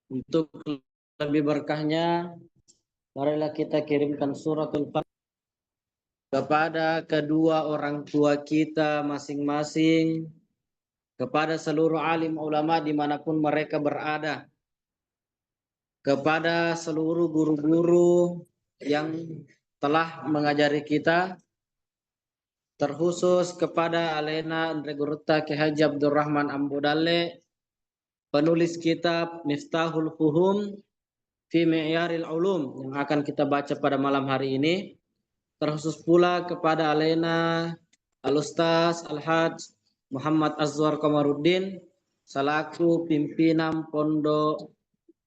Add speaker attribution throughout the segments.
Speaker 1: Untuk lebih berkahnya, marilah kita kirimkan suratul Fatihah kepada kedua orang tua kita masing-masing, kepada seluruh alim ulama dimanapun mereka berada, kepada seluruh guru-guru yang telah mengajari kita, terkhusus kepada Alena Andre Gurutta Ki Haji Abdurrahman Ambudalle, penulis kitab Miftahul Fuhum fi Mi'yaril Ulum yang akan kita baca pada malam hari ini. Terkhusus pula kepada Alena Al-Ustaz Al-Haj Muhammad Azwar Komaruddin selaku pimpinan Pondok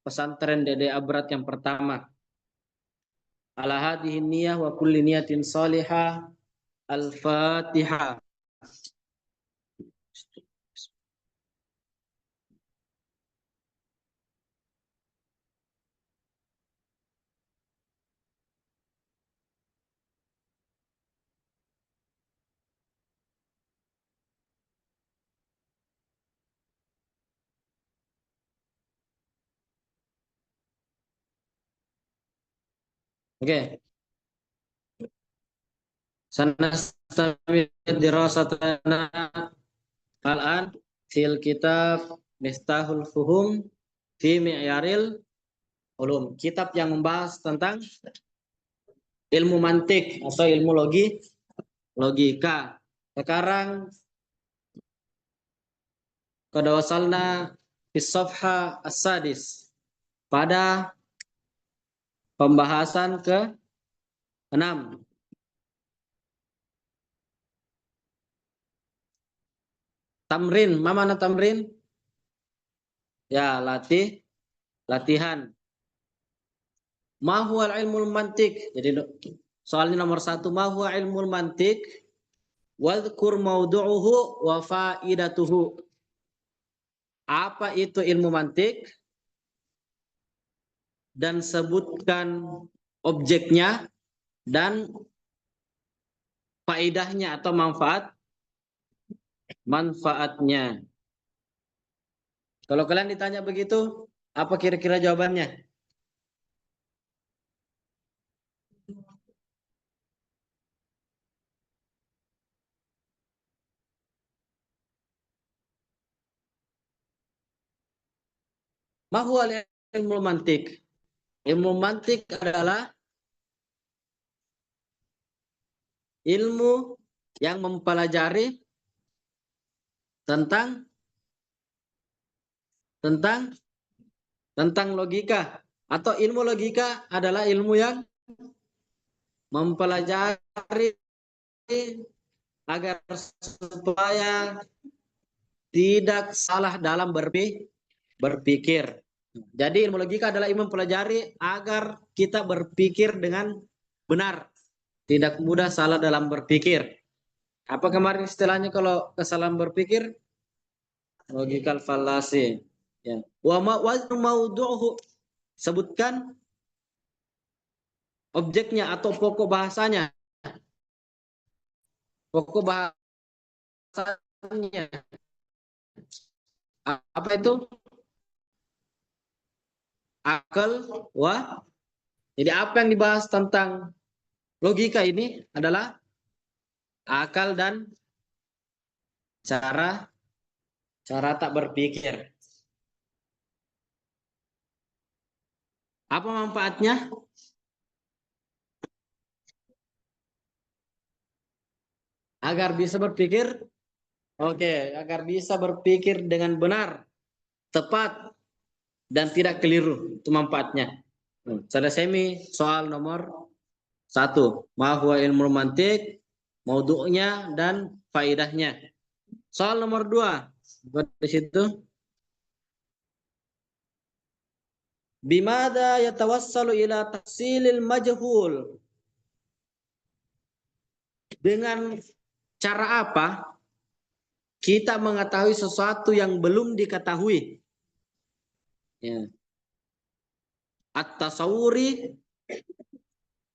Speaker 1: Pesantren Dede Abrat yang pertama. Ala hadhihi niyah wa kulli niyatin salihah. Al-Fatihah. Oke. Sanastami dirasatana al-an fil kitab Miftahul Fuhum fi Mi'yaril Ulum. Kitab yang membahas tentang ilmu mantik atau ilmu logika. Sekarang qad wasalna fi safha as-sadis, pada pembahasan ke-6. Tamrin, ma mana tamrin? Ya, latihan. Ma huwa ilmul mantik? Jadi soalnya nomor 1, ma huwa ilmul mantik? Wadhkur maudu'uhu wa faidatuhu. Apa itu ilmu mantik? Dan sebutkan objeknya dan faedahnya atau manfaatnya. Kalau kalian ditanya begitu, apa kira-kira jawabannya? Ma huwa ilmu mantik? Ilmu mantik adalah ilmu yang mempelajari tentang logika, atau ilmu logika adalah ilmu yang mempelajari agar supaya tidak salah dalam berpikir. Jadi ilmu logika adalah ilmu mempelajari agar kita berpikir dengan benar, tidak mudah salah dalam berpikir. Apa kemarin istilahnya kalau kesalahan berpikir? Logical fallacy. Ya. Wa maudu'uhu, sebutkan objeknya atau pokok bahasanya. Pokok bahasanya. Apa itu? Akal wa. Jadi apa yang dibahas tentang logika ini adalah akal dan cara tak berpikir. Apa manfaatnya? Agar bisa berpikir, agar bisa berpikir dengan benar, tepat, dan tidak keliru. Itu manfaatnya. Selesai soal nomor 1. Ma huwa ilmu mantik, maudu'nya dan faedahnya. Soal nomor 2. Di situ. Bimada yatawassalu ila tahsilil majhul? Dengan cara apa kita mengetahui sesuatu yang belum diketahui? Ya. At-tasawuri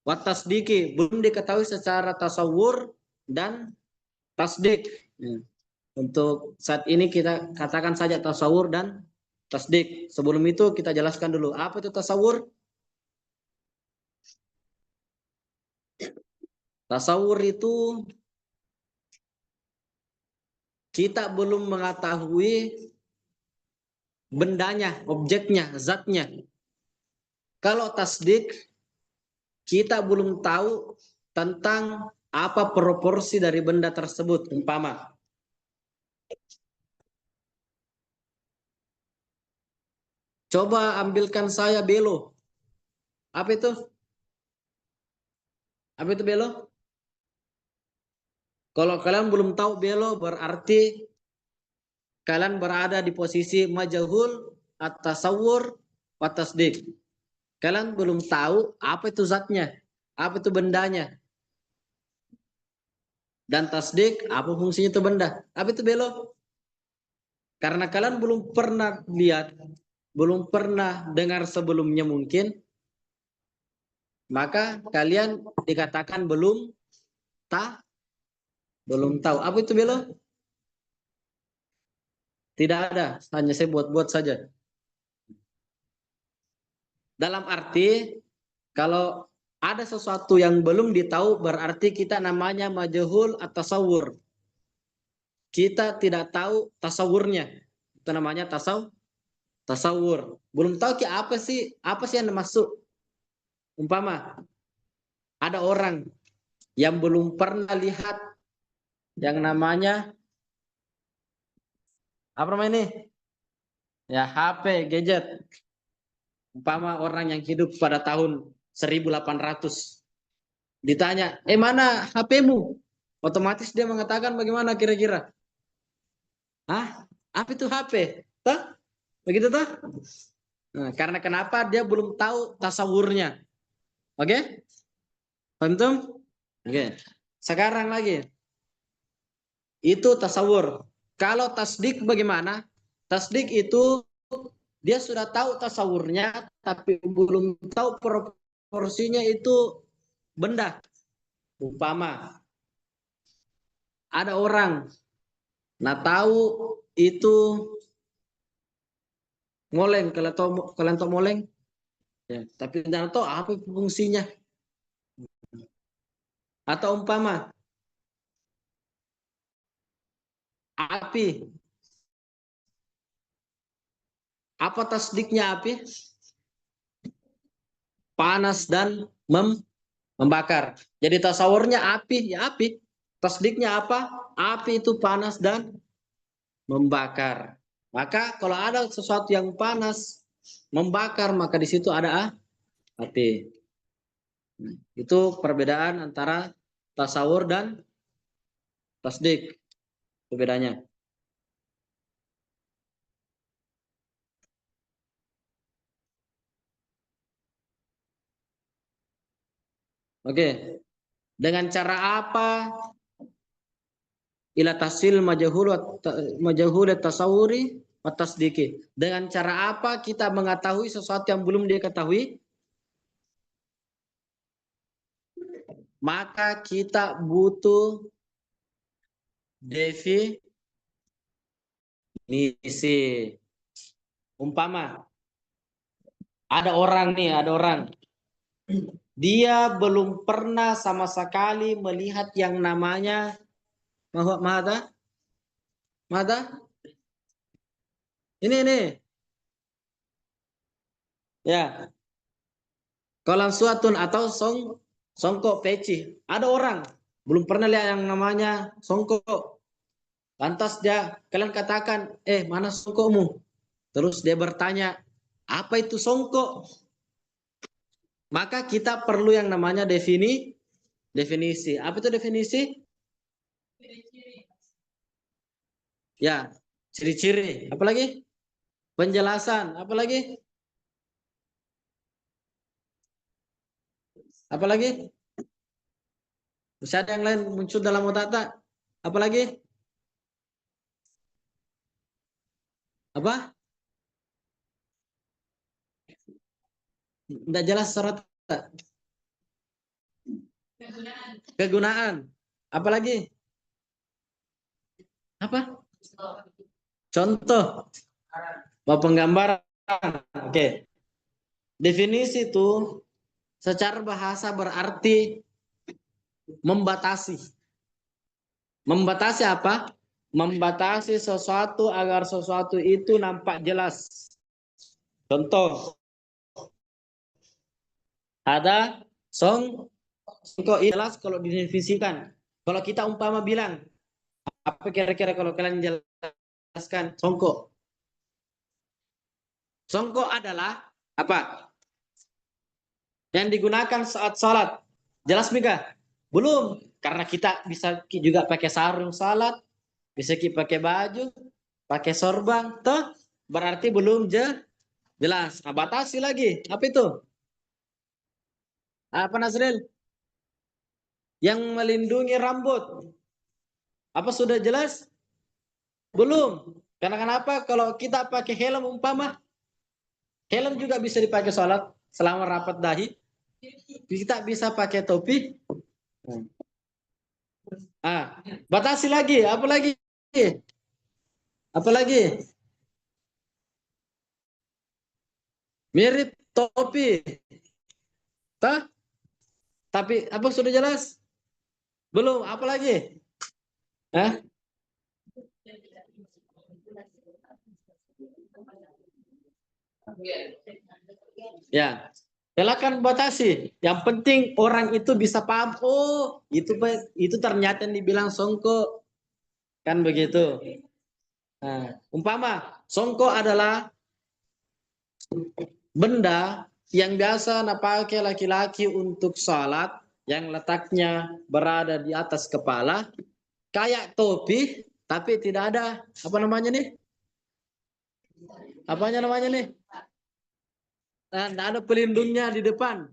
Speaker 1: wa tasdiki, belum diketahui secara tasawur dan tasdik. Ya. Untuk saat ini kita katakan saja tasawur dan tasdik. Sebelum itu kita jelaskan dulu apa itu tasawur. Tasawur itu kita belum mengetahui bendanya, objeknya, zatnya. Kalau tasdik kita belum tahu tentang apa proporsi dari benda tersebut. Umpama coba ambilkan saya belo. Apa itu? Apa itu belo? Kalau kalian belum tahu belo, berarti kalian berada di posisi majhul, at-tasawwur, wa tasdik. Kalian belum tahu apa itu zatnya, apa itu bendanya. Dan tasdik, apa fungsinya itu benda. Apa itu belo? Karena kalian belum pernah lihat, belum pernah dengar sebelumnya mungkin, maka kalian dikatakan belum tahu. Apa itu belo? Tidak ada, hanya saya buat-buat saja. Dalam arti kalau ada sesuatu yang belum ditahu berarti kita namanya majhul atau tasawur. Kita tidak tahu tasawurnya. Itu namanya tasawur. Belum tahu apa sih yang masuk. Umpama ada orang yang belum pernah lihat yang namanya apa namanya ini? Ya, HP, gadget. Umpama orang yang hidup pada tahun 1800. Ditanya, mana HP-mu? Otomatis dia mengatakan bagaimana kira-kira? Apa itu HP? Tuh? Begitu tuh? Nah, karena kenapa dia belum tahu tasawurnya. Oke? Paham tuh? Oke. Sekarang lagi. Itu tasawur. Kalau tasdik bagaimana? Tasdik itu dia sudah tahu tasawurnya tapi belum tahu proporsinya itu benda. Umpama ada orang nah tahu itu moleng, kalian tahu moleng ya, tapi tidak tahu apa fungsinya. Atau umpama api, apa tasdiknya api? Panas dan membakar. Jadi tasawurnya api, ya api. Tasdiknya apa? Api itu panas dan membakar. Maka kalau ada sesuatu yang panas, membakar, maka di situ ada api. Itu perbedaan antara tasawur dan tasdik. Perbedaannya. Oke. Dengan cara apa ila tasil majahul tasawuri atas diki. Dengan cara apa kita mengetahui sesuatu yang belum diketahui? Maka kita butuh definisi. Umpama ada orang dia belum pernah sama sekali melihat yang namanya mata ini ya, kolam suatun atau songkok peci. Ada orang belum pernah lihat yang namanya songkok. Lantas kalian katakan, mana songkokmu? Terus dia bertanya, apa itu songkok? Maka kita perlu yang namanya definisi. Apa itu definisi? Ya, ciri-ciri. Apalagi? Penjelasan. Apalagi? Apalagi? Bisa ada yang lain muncul dalam otak tak? Apalagi? Apa? Tidak jelas syarat. Kegunaan. Apalagi? Apa? Contoh. Penggambaran. Oke. Definisi itu secara bahasa berarti membatasi. Membatasi apa? Membatasi sesuatu agar sesuatu itu nampak jelas. Contoh, ada songko jelas kalau didefinisikan. Kalau kita umpama bilang, apa kira-kira kalau kalian jelaskan songko? Songko adalah apa? Yang digunakan saat salat. Jelas Mika? Belum, karena kita bisa juga pakai sarung salat, bisa kita pakai baju, pakai sorban, toh berarti belum jelas. Nah, batasi lagi. Apa itu? Apa Nasril? Yang melindungi rambut. Apa sudah jelas? Belum. Karena kenapa? Kalau kita pakai helm umpama, helm juga bisa dipakai sholat selama rapat dahi. Kita bisa pakai topi. Ah, batasi lagi. Apa lagi? Apa lagi? Mirip topi. Tah? Tapi apa sudah jelas? Belum. Apa lagi? Hah? Ya, silakan batasi. Yang penting orang itu bisa paham. Oh, itu ternyata yang dibilang songko kan begitu. Nah, umpama songko adalah benda yang biasa dipakai laki-laki untuk sholat yang letaknya berada di atas kepala, kayak topi, tapi tidak ada apa namanya nih? Apanya namanya nih? Nah, tidak ada pelindungnya di depan.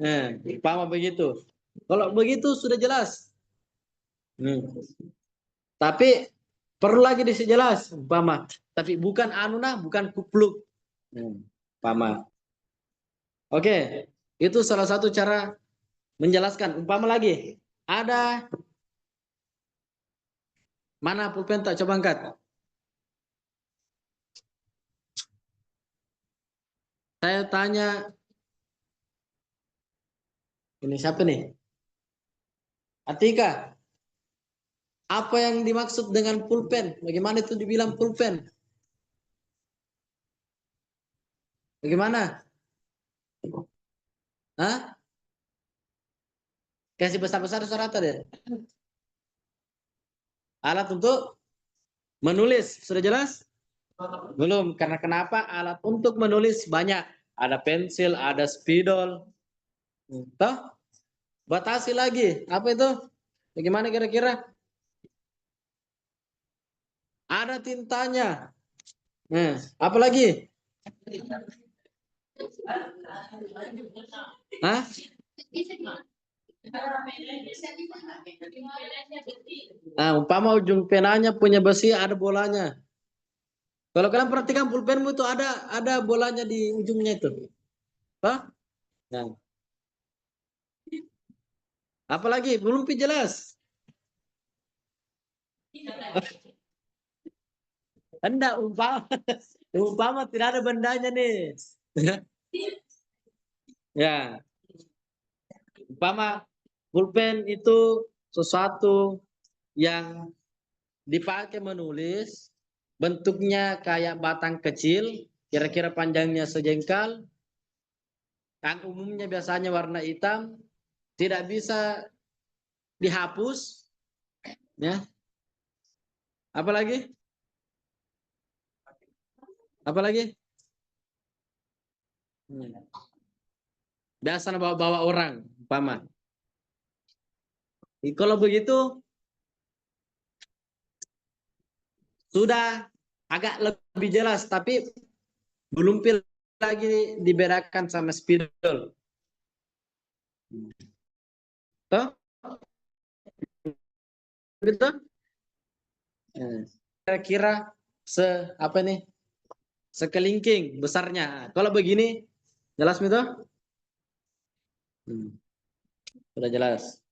Speaker 1: Nah, umpama begitu. Kalau begitu sudah jelas. Tapi perlu lagi disejelas, umpama. Tapi bukan anuna, bukan kupluk. Umpama. Oke, itu salah satu cara menjelaskan. Umpama lagi, ada mana pulpen tak coba angkat? Saya tanya, ini siapa nih? Atika, apa yang dimaksud dengan pulpen? Bagaimana itu dibilang pulpen? Bagaimana? Hah? Kasih besar-besar suara tadi. Alat untuk menulis, sudah jelas? Belum, karena kenapa? Alat untuk menulis banyak. Ada pensil, ada spidol. Toh? Batasi lagi. Apa itu? Bagaimana kira-kira? Ada tintanya. Nah, apa lagi? Hah? Nah, umpama ujung penanya punya besi, ada bolanya. Kalau kalian perhatikan pulpenmu itu ada bolanya di ujungnya itu. Hah? Nah, apa lagi? Belum jelas. Hendak umpama, umpama tidak ada bendanya nih. Ya, umpama pulpen itu sesuatu yang dipakai menulis, bentuknya kayak batang kecil, kira-kira panjangnya sejengkal, yang umumnya biasanya warna hitam, tidak bisa dihapus, ya. Apalagi? Apalagi? Biasa bawa-bawa orang, paman. Kalau begitu sudah agak lebih jelas, tapi belum lagi dibedakan sama spidol. Toh? Gitu? Kira-kira apa nih? Sekelingking besarnya. Kalau begini, jelas itu? Sudah jelas.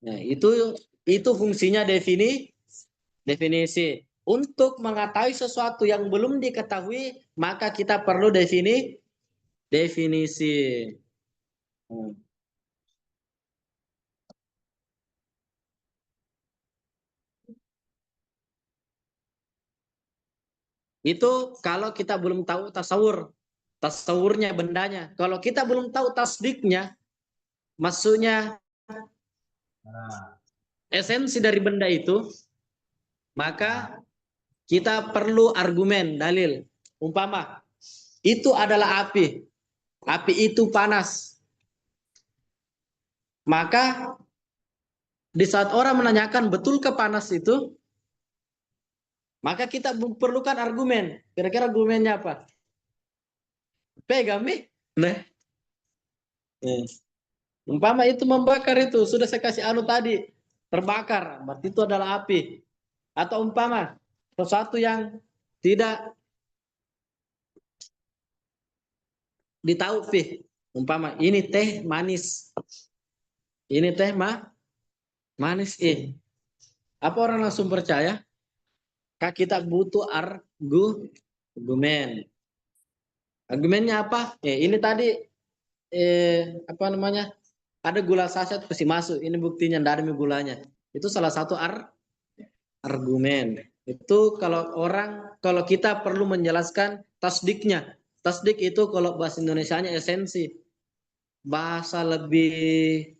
Speaker 1: Nah, itu fungsinya definisi. Untuk mengetahui sesuatu yang belum diketahui, maka kita perlu definisi. Itu kalau kita belum tahu tasawurnya bendanya. Kalau kita belum tahu tasdiknya, maksudnya esensi dari benda itu, maka kita perlu argumen, dalil. Umpama, itu adalah api. Api itu panas. Maka di saat orang menanyakan betul ke panas itu, maka kita perlukan argumen. Kira-kira argumennya apa? Pegang nih. Nah, umpama itu membakar itu, sudah saya kasih anu tadi, terbakar, berarti itu adalah api. Atau umpama sesuatu yang tidak ditahu, umpama ini teh manis, ini teh manis, apa orang langsung percaya? Kak, kita butuh argumen. Argumennya apa? Ini tadi apa namanya? Ada gula saset pasti masuk. Ini buktinya tidak ada gulanya. Itu salah satu argumen. Itu kalau kita perlu menjelaskan tasdiknya. Tasdik itu kalau bahasa Indonesianya esensi. Bahasa lebih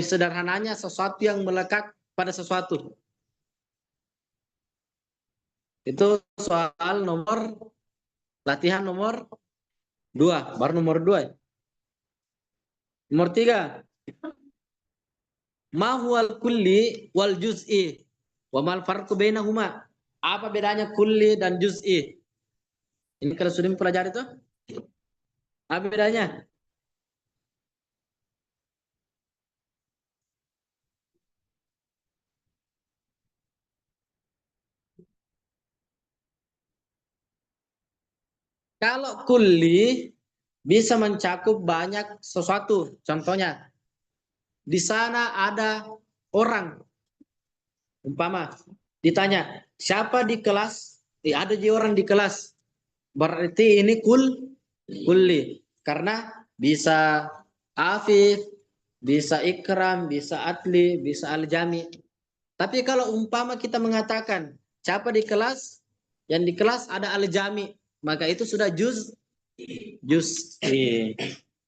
Speaker 1: sederhananya sesuatu yang melekat pada sesuatu. Itu soal latihan nomor 2, baru nomor 2. Nomor 3. Ma huwal kulli wal juz'i wa mal farqu bainahuma. Apa bedanya kulli dan juz'i? Ini kalau sudah mempelajari itu, apa bedanya? Kalau kulli bisa mencakup banyak sesuatu. Contohnya, di sana ada orang. Umpama ditanya, siapa di kelas? Ada orang di kelas. Berarti ini kulli. Karena bisa Afif, bisa Ikram, bisa Atli, bisa Aljami. Tapi kalau umpama kita mengatakan siapa di kelas, yang di kelas ada Aljami, maka itu sudah juz.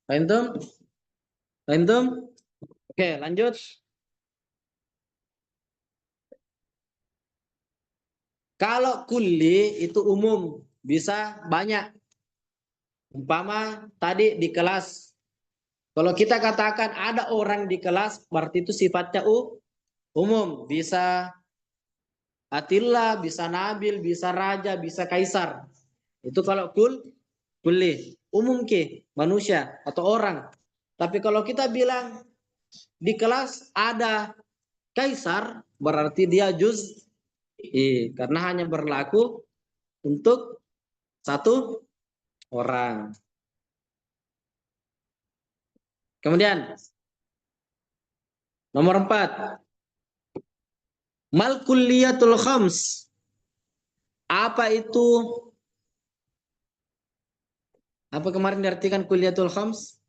Speaker 1: Paham tuh? Paham tuh? Oke, lanjut. Kalau kulli itu umum, bisa banyak. Umpama tadi di kelas. Kalau kita katakan ada orang di kelas, berarti itu sifatnya umum. Bisa Atilla, bisa Nabil, bisa Raja, bisa Kaisar. Itu kalau kulli. Umum manusia atau orang. Tapi kalau kita bilang di kelas ada Kaisar, berarti dia karena hanya berlaku untuk satu orang. Kemudian nomor 4, mal kulliyatul khams. Apa itu? Apa kemarin diartikan kulliyatul khams?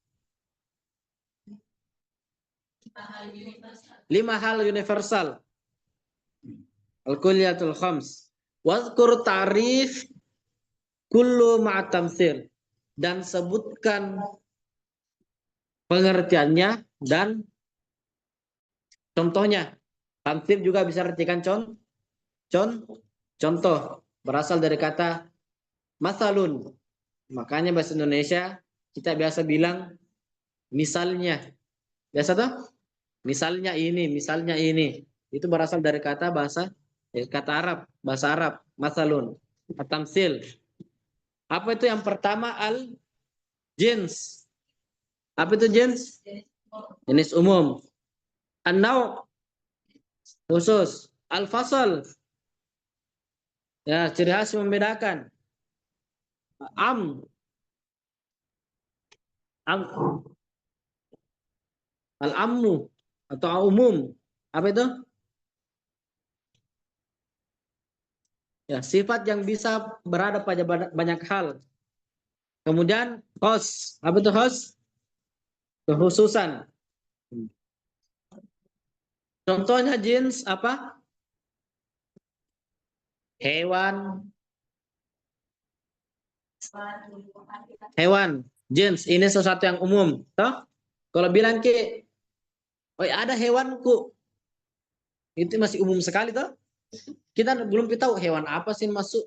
Speaker 1: 5 hal universal. Al kulliyatul khams. Wadhkur ta'rif kullu ma'tamthil. Dan sebutkan pengertiannya dan contohnya. Tamthil juga bisa artikan contoh. Berasal dari kata masalun. Makanya bahasa Indonesia kita biasa bilang misalnya. Biasa tuh? Misalnya ini. Itu berasal dari kata Arab, bahasa Arab, masalun, atamsil. Apa itu yang pertama? Jins. Apa itu jins? Jenis umum. An-naw, khusus. Al-fasal, ya, ciri khas membedakan. Am, am, al-amnu atau umum. Apa itu? Ya, sifat yang bisa berada pada banyak hal. Kemudian khos. Apa itu khos? Kekhususan. Contohnya jins apa? Hewan. Hewan. Jins. Ini sesuatu yang umum. Toh? Kalau bilang ke, oh ada hewanku. Itu masih umum sekali toh. Kita belum tahu hewan apa sih masuk.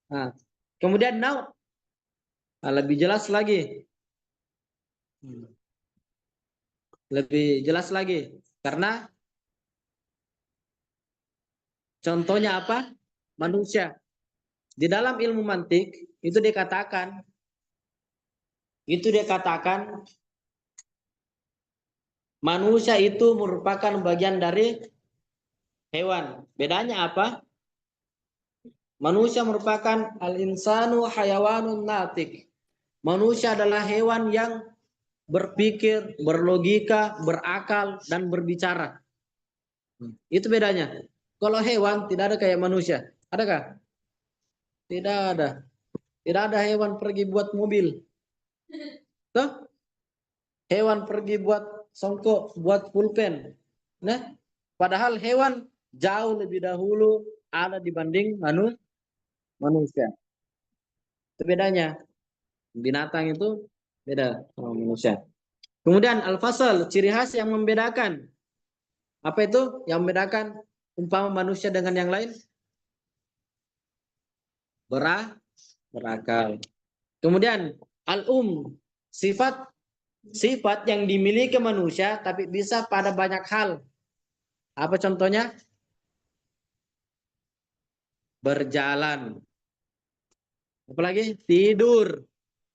Speaker 1: Nah, kemudian now. Nah, lebih jelas lagi. Lebih jelas lagi. Karena contohnya apa? Manusia. Di dalam ilmu mantik itu dikatakan manusia itu merupakan bagian dari hewan. Bedanya apa? Manusia merupakan al-insanu hayawanun natik. Manusia adalah hewan yang berpikir, berlogika, berakal, dan berbicara. Itu bedanya. Kalau hewan tidak ada kayak manusia. Adakah? Tidak ada. Tidak ada hewan pergi buat mobil. Tuh, hewan pergi buat songkok, buat pulpen. Nah, padahal hewan jauh lebih dahulu ada dibanding manusia. Itu bedanya. Binatang itu beda sama manusia. Kemudian al-fasal, ciri khas yang membedakan. Apa itu yang membedakan umpama manusia dengan yang lain? Berakal. Kemudian sifat sifat yang dimiliki manusia tapi bisa pada banyak hal. Apa contohnya? Berjalan. Apalagi? Tidur,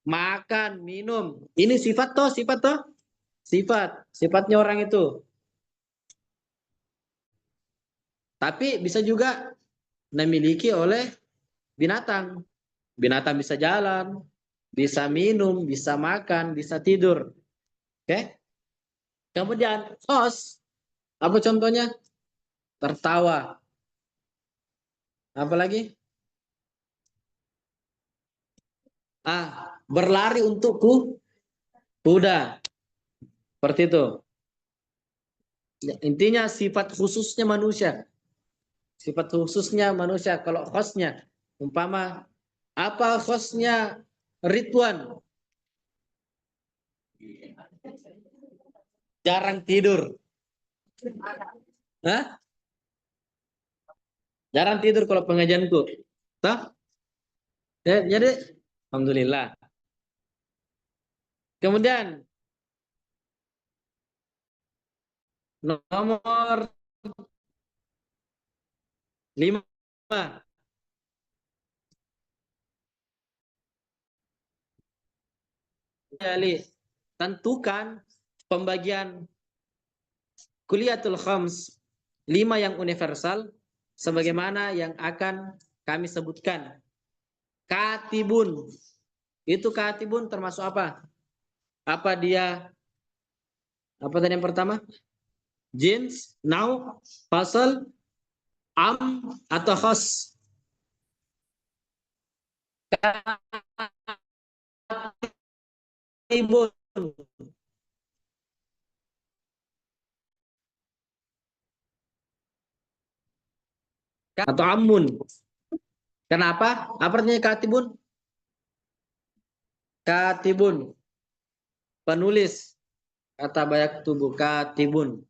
Speaker 1: makan, minum. Ini sifat toh, sifat toh. Sifatnya orang itu. Tapi bisa juga dimiliki oleh binatang. Binatang bisa jalan, bisa minum, bisa makan, bisa tidur. Oke? Kemudian host, apa contohnya? Tertawa. Apalagi? Berlari untuk kuda. Seperti itu. Ya, intinya sifat khususnya manusia. Sifat khususnya manusia. Kalau hostnya, umpama apa hostnya Ridwan? Jarang tidur. Hah? Jarang tidur kalau pengajianku. Toh? Jadi, alhamdulillah. Kemudian nomor 5. Kali tentukan pembagian kuliatul khams 5 yang universal sebagaimana yang akan kami sebutkan. Katibun. Itu katibun termasuk apa? Apa dia? Apa tadi yang pertama? Jins, now, fasal, atau khas? Katibun. Atau amun. Kenapa? Apa artinya katibun? Katibun. Penulis. Kata banyak tubuh. Katibun.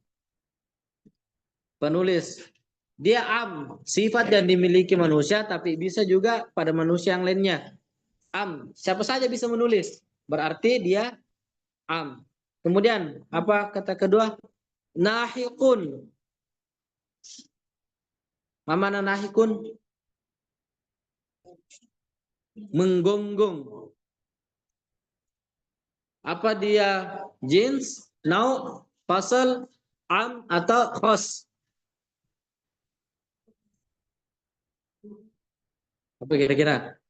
Speaker 1: Penulis. Dia sifat yang dimiliki manusia tapi bisa juga pada manusia yang lainnya. Siapa saja bisa menulis. Berarti dia am. Kemudian apa kata kedua? Nahikun. Mana nahikun? Menggonggong. Apa dia jins, nau, fasal, atau khos? Apa kira-kira?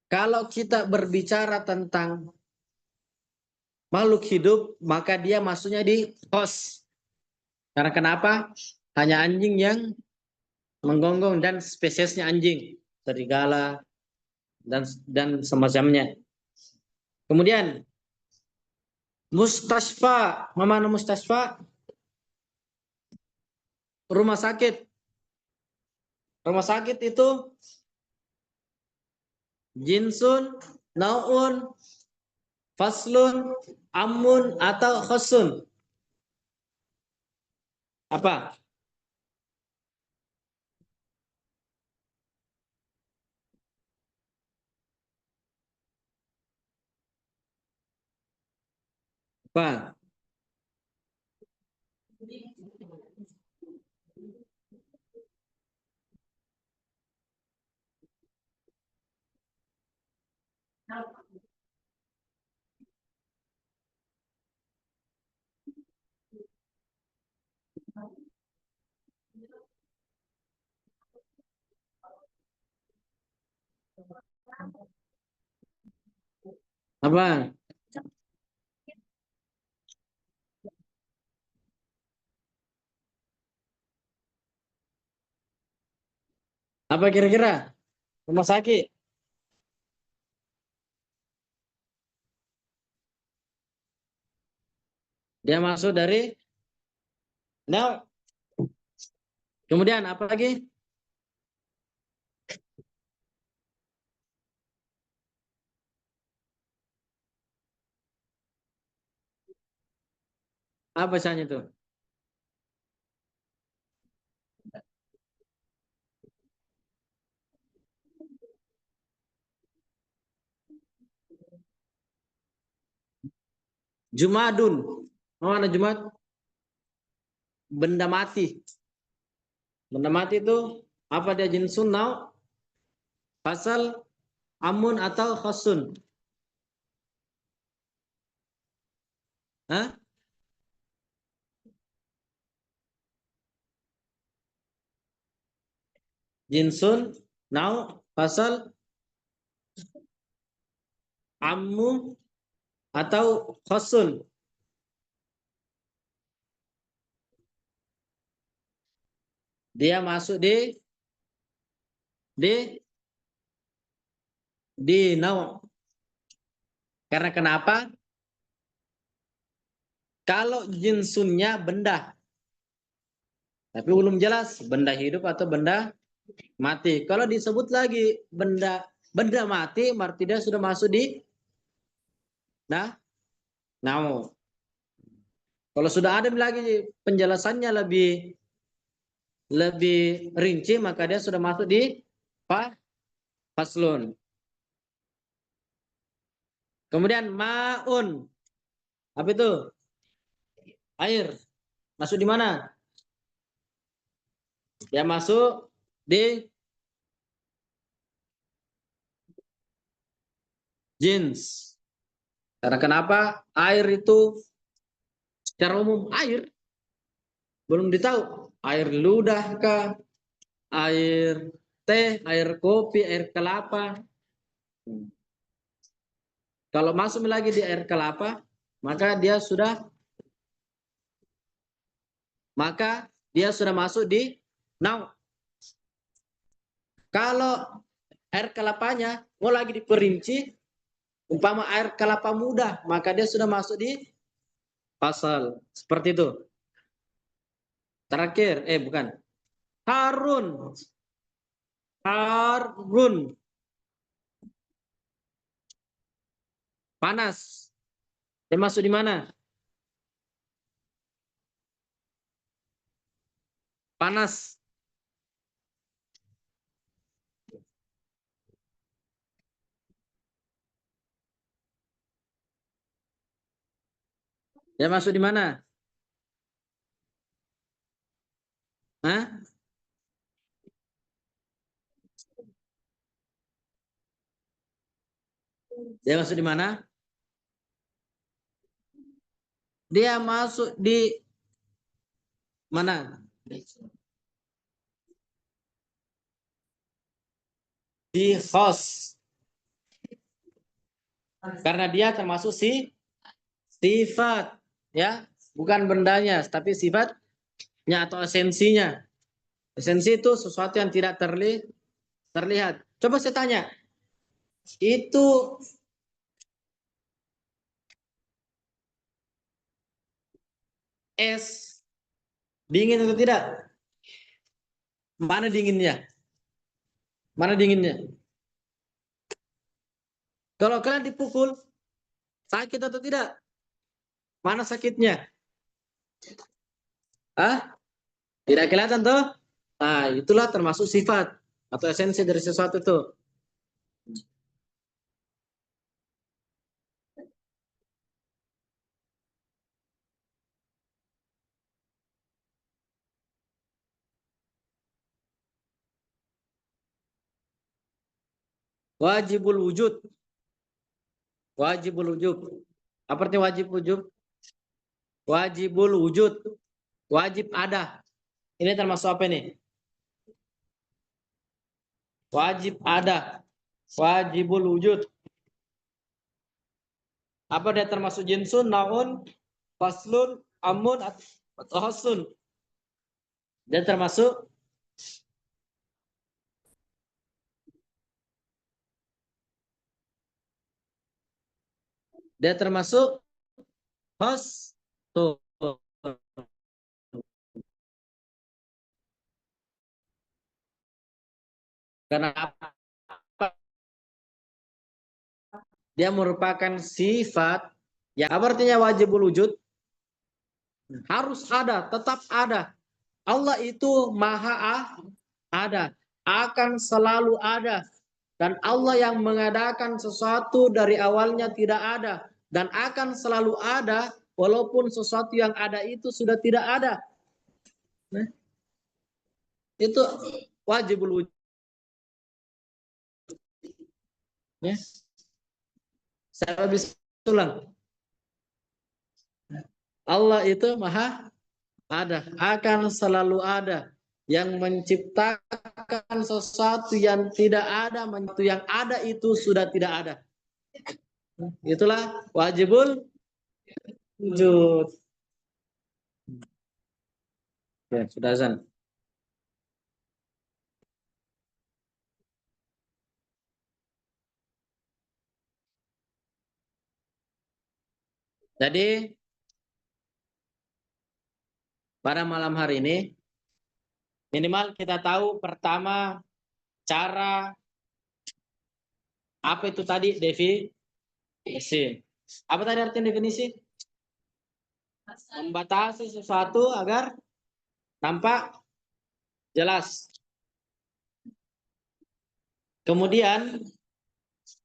Speaker 1: Kalau kita berbicara tentang makhluk hidup, maka dia masuknya di host. Karena kenapa? Hanya anjing yang menggonggong dan spesiesnya anjing, serigala dan semacamnya. Kemudian mustasfa, mana mustasfa? Rumah sakit. Rumah sakit itu jinsun, naun, faslun, amun atau khosun. Apa? Apa? Apa? Apa kira-kira? Rumah sakit. Dia masuk dari nah. Kemudian apa lagi? Apa bacanya itu? Jumadun. Mana Jumat? Benda mati. Benda mati itu apa dia jinsun, nau, fasal, amun atau khosun? Hah? Jinsun, nau, fasal, amu atau khosun? Dia masuk di nau. Karena kenapa? Kalau jinsunnya benda, tapi belum jelas benda hidup atau benda mati. Kalau disebut lagi benda benda mati, berarti dia sudah masuk di nah, nau. Kalau sudah ada lagi penjelasannya lebih lebih rinci, maka dia sudah masuk di faslun. Kemudian maun. Apa itu? Air. Masuk di mana? Dia masuk di jins. Karena kenapa? Air itu secara umum air belum ditahu. Air ludah kah? Air teh, air kopi, air kelapa. Kalau masuk lagi di air kelapa, maka dia sudah masuk di nau. Kalau air kelapanya mau lagi diperinci, umpama air kelapa muda, maka dia sudah masuk di pasal. Seperti itu. Terakhir, bukan. Harun. Harun. Panas. Dia masuk di mana? Panas. Dia masuk di mana? Hah? Dia masuk di mana? Dia masuk di mana? si khos. Karena dia termasuk sifat, ya, bukan bendanya, tapi sifatnya atau esensinya. Esensi itu sesuatu yang tidak terlihat. Coba saya tanya, itu es dingin atau tidak? Mana dinginnya? Mana dinginnya? Kalau kalian dipukul, sakit atau tidak? Mana sakitnya? Ah, tidak kelihatan tuh? Nah, itulah termasuk sifat atau esensi dari sesuatu itu. Wajibul wujud. Wajibul wujud. Apa artinya wajib wujud? Wajibul wujud. Wajib ada. Ini termasuk apa ini? Wajib ada. Wajibul wujud. Apa dia termasuk jinsun, naun, faslun, amun, atau hasun? Dia termasuk dia termasuk hos. Tuh. Kenapa? Dia merupakan sifat. Ya, apa artinya wajibul wujud? Harus ada, tetap ada. Allah itu maha ada, akan selalu ada. Dan Allah yang mengadakan sesuatu dari awalnya tidak ada. Dan akan selalu ada, walaupun sesuatu yang ada itu sudah tidak ada. Nah, itu wajibul wujud. Ya. Saya habis ulang. Allah itu maha ada, akan selalu ada. Yang menciptakan sesuatu yang tidak ada, sesuatu yang ada itu sudah tidak ada. Itulah wajibul wujud. Ya, sudah azan. Jadi pada malam hari ini minimal kita tahu pertama cara apa itu tadi definisi. Apa tadi artinya definisi? Membatasi sesuatu agar tampak jelas. Kemudian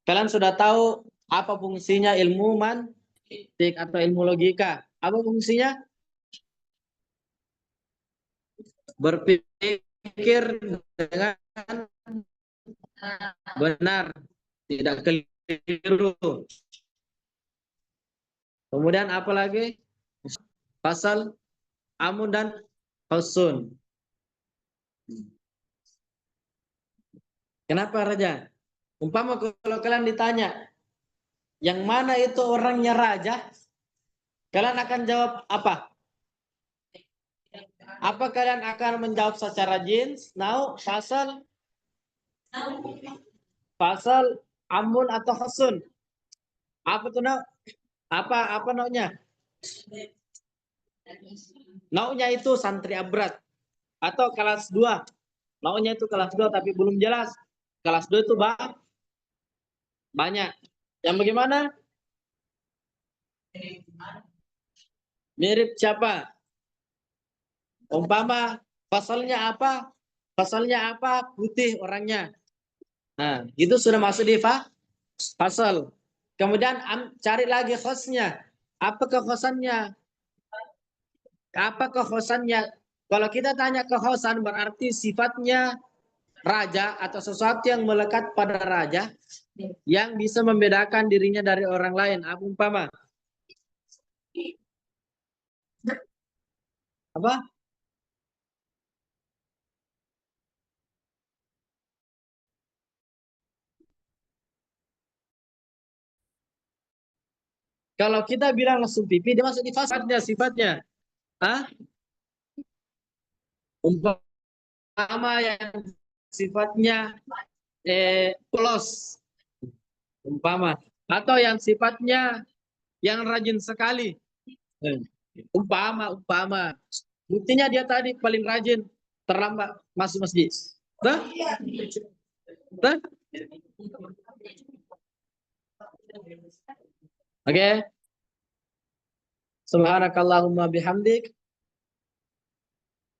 Speaker 1: kalian sudah tahu apa fungsinya ilmu mantik atau ilmu logika. Apa fungsinya? Berpikir dengan benar, tidak keliru. Kemudian apa lagi? Pasal amun dan husun. Kenapa Raja? Umpama kalau kalian ditanya, yang mana itu orangnya Raja? Kalian akan jawab apa? Apa kalian akan menjawab secara jins, nau, pasal, amun atau husun? Apa tuh nau? Apa naunya? Naunya itu santri abrat atau kelas 2. Naunya itu kelas 2 tapi belum jelas. Kelas 2 itu banyak. Yang bagaimana? Mirip siapa? Umpama pasalnya apa? Pasalnya apa? Putih orangnya. Nah, itu sudah masuk di pasal. Kemudian cari lagi khosnya. Apa kekhosannya? Apa kekhosannya? Kalau kita tanya kekhosan berarti sifatnya raja atau sesuatu yang melekat pada raja yang bisa membedakan dirinya dari orang lain. Apa umpama? Apa? Kalau kita bilang langsung pipi, dia masuk di fasadnya sifatnya. Ah, umpama yang sifatnya polos, umpama, atau yang sifatnya yang rajin sekali. Eh, umpama. Buktinya dia tadi paling rajin, terlambat masuk masjid. Nah, nah. Oke. Okay. Subhanakallahumma bihamdik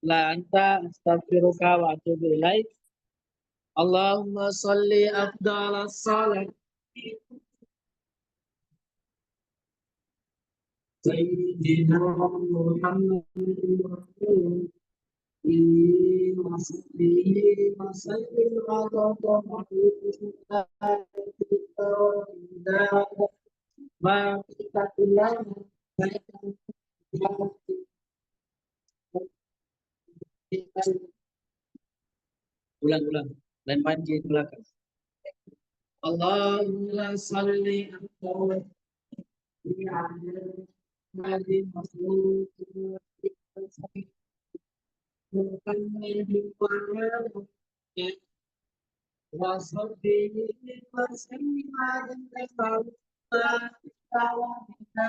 Speaker 1: la anta astaghfiruka wa atubu ilaik. Allahumma salli afdal salat Sayyidina Muhammad ulang-ulang dan panji belakang. Allahumma salli ala Muhammad